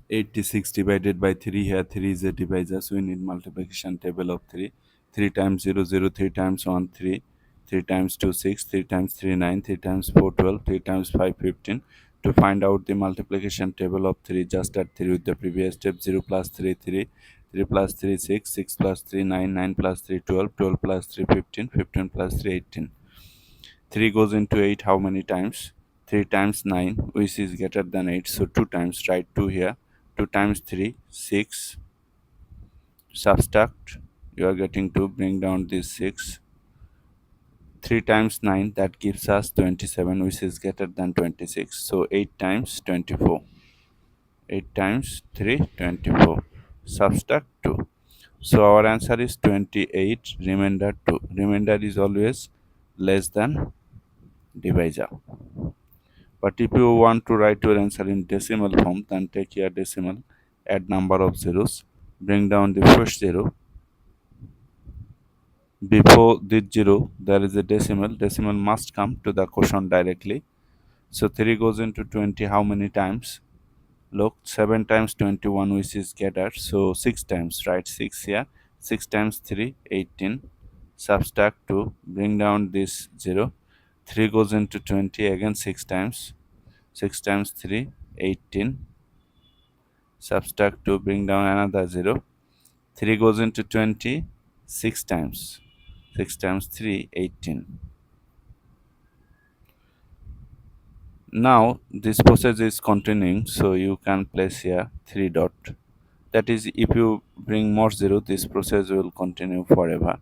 86 divided by 3. Here 3 is a divisor, so we need multiplication table of 3. 3 times 0 0, 3 times 1 3, 3 times 2 6, 3 times 3 9, 3 times 4 12, 3 times 5 15. To find out the multiplication table of 3, just add 3 with the previous step. 0 plus 3 3, 3 plus 3 6, 6 plus 3 9, 9 plus 3 12, 12 plus 3 15, 15 plus 3 18. 3 goes into 8 how many times? 3 times 9, which is greater than 8, so 2 times, write 2 here. 2 times 3 6, subtract, you are getting to bring down this 6. 3 times 9, that gives us 27, which is greater than 26, so 8 times 24. 8 times 3 24, subtract 2. So our answer is 28, remainder 2. Remainder is always less than divisor. But if you want to write your answer in decimal form, then take your decimal, add number of zeros, bring down the first zero. Before this zero, there is a decimal. Decimal must come to the quotient directly. So 3 goes into 20 how many times? Look, 7 times 21, which is scattered. So 6 times, right? 6 here. 6 times 3, 18. Subtract 2, bring down this 0. 3 goes into 20, again 6 times. 6 times 3, 18. Subtract 2, bring down another 0. 3 goes into 20, 6 times. 6 times 3, 18. Now this process is continuing, so you can place here 3 dot. That is, if you bring more 0, this process will continue forever.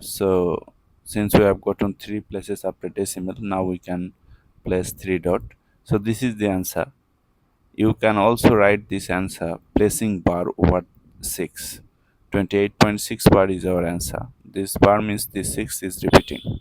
So since we have gotten 3 places after decimal, now we can place 3 dot. So this is the answer. You can also write this answer placing bar over 6. 28.6 bar is our answer. This bar means this 6 is repeating.